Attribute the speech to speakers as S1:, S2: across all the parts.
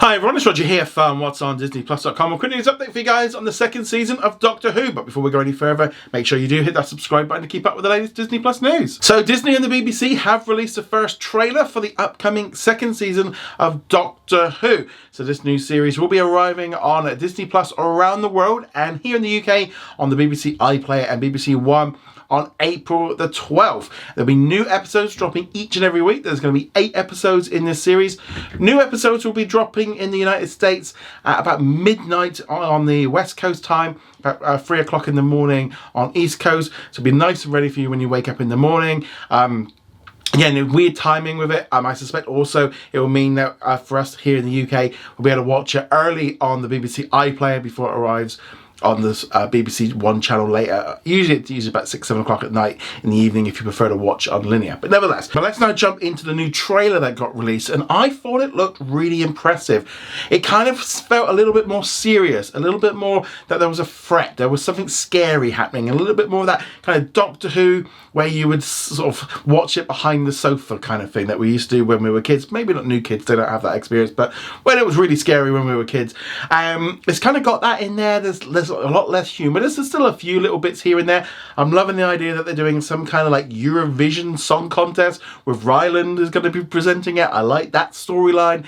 S1: Hi everyone, it's Roger here from What's on DisneyPlus.com. A quick news update for you guys on the second season of Doctor Who. But before we go any further, make sure you do hit that subscribe button to keep up with the latest Disney Plus news. So Disney and the BBC have released the first trailer for the upcoming second season of Doctor Who. So this new series will be arriving on Disney Plus around the world and here in the UK on the BBC iPlayer and BBC One on April the 12th. There'll be new episodes dropping each and every week. There's going to be 8 episodes in this series. New episodes will be dropping in the United States at about midnight on the West Coast time, about 3 o'clock in the morning on East Coast. So it'll be nice and ready for you when you wake up in the morning. Again, weird timing with it. I suspect also it will mean that for us here in the UK, we'll be able to watch it early on the BBC iPlayer before it arrives on this BBC One channel later. Usually it's about 6-7 o'clock at night in the evening if you prefer to watch on linear. But nevertheless, let's now jump into the new trailer that got released, and I thought it looked really impressive. It kind of felt a little bit more serious, a little bit more that there was a threat, there was something scary happening, a little bit more of that kind of Doctor Who where you would sort of watch it behind the sofa kind of thing that we used to do when we were kids. Maybe not new kids, they don't have that experience, but when it was really scary when we were kids. It's kind of got that in there. There's a lot less humour. There's still a few little bits here and there. I'm loving the idea that they're doing some kind of like Eurovision song contest with Ryland is going to be presenting it. I like that storyline.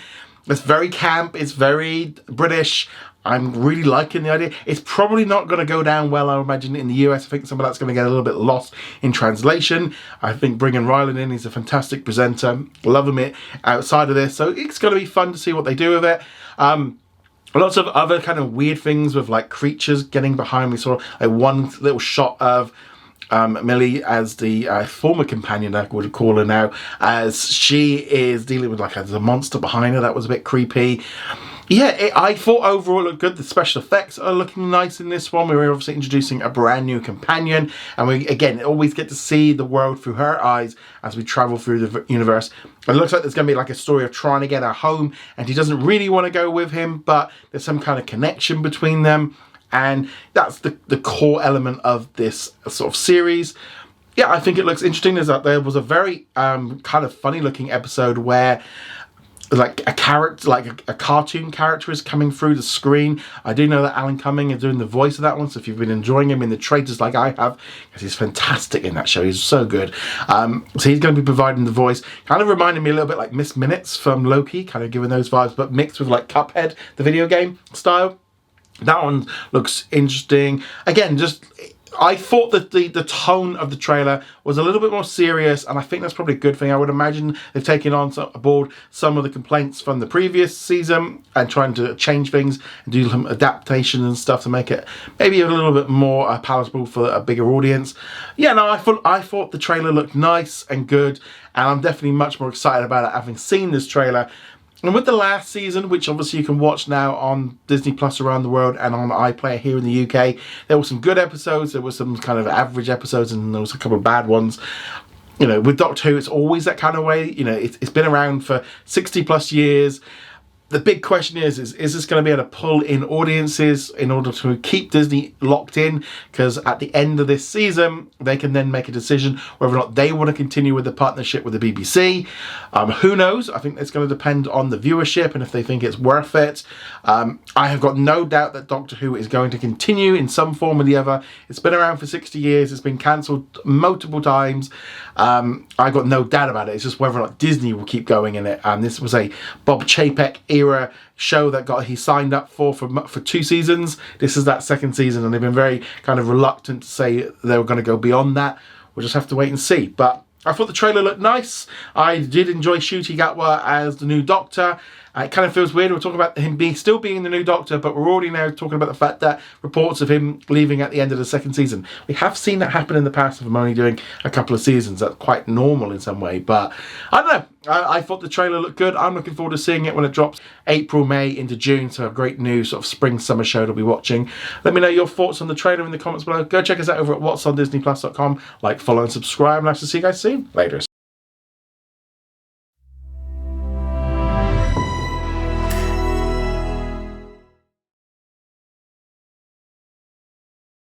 S1: It's very camp. It's very British. I'm really liking the idea. It's probably not going to go down well, I imagine, in the US. I think some of that's going to get a little bit lost in translation. I think bringing Ryland in, he's a fantastic presenter. Loving it outside of this. So it's going to be fun to see what they do with it. Lots of other kind of weird things with like creatures getting behind me. Saw like one little shot of Millie as the former companion, I would call her now, as she is dealing with like a monster behind her. That was a bit creepy. Yeah, I thought overall it looked good. The special effects are looking nice in this one. We're obviously introducing a brand new companion, and we again always get to see the world through her eyes as we travel through the universe. It looks like there's going to be like a story of trying to get her home, and he doesn't really want to go with him, but there's some kind of connection between them, and that's the core element of this sort of series. Yeah, I think it looks interesting. There was a very kind of funny looking episode where like a character, like a cartoon character is coming through the screen. I do know that Alan Cumming is doing the voice of that one, so if you've been enjoying him in The Traitors like I have, because he's fantastic in that show, he's so good. So he's going to be providing the voice. Kind of reminded me a little bit like Miss Minutes from Loki, kind of giving those vibes, but mixed with like Cuphead, the video game style. That one looks interesting. Again, just I thought that the tone of the trailer was a little bit more serious, and I think that's probably a good thing. I would imagine they've taken on board some of the complaints from the previous season and trying to change things and do some adaptation and stuff to make it maybe a little bit more palatable for a bigger audience. Yeah, no, I thought the trailer looked nice and good, and I'm definitely much more excited about it having seen this trailer. And with the last season, which obviously you can watch now on Disney Plus around the world and on iPlayer here in the UK, there were some good episodes, there were some kind of average episodes, and there was a couple of bad ones. You know, with Doctor Who, it's always that kind of way. You know, it's been around for 60 plus years. The big question is this going to be able to pull in audiences in order to keep Disney locked in? Because at the end of this season, they can then make a decision whether or not they want to continue with the partnership with the BBC. Who knows? I think it's going to depend on the viewership and if they think it's worth it. I have got no doubt that Doctor Who is going to continue in some form or the other. It's been around for 60 years. It's been cancelled multiple times. I've got no doubt about it. It's just whether or not Disney will keep going in it. And this was a Bob Chapek era show that he signed up for 2 seasons. This is that second season, and they've been very kind of reluctant to say they were going to go beyond that. We'll just have to wait and see. But I thought the trailer looked nice. I did enjoy Ncuti Gatwa as the new Doctor. It kind of feels weird. We're talking about him still being the new Doctor, but we're already now talking about the fact that reports of him leaving at the end of the second season. We have seen that happen in the past of him only doing a couple of seasons. That's quite normal in some way, but I don't know. I thought the trailer looked good. I'm looking forward to seeing it when it drops April, May into June. So a great new sort of spring, summer show to be watching. Let me know your thoughts on the trailer in the comments below. Go check us out over at whatsondisneyplus.com. Like, follow and subscribe, and I'll see you guys soon. Later.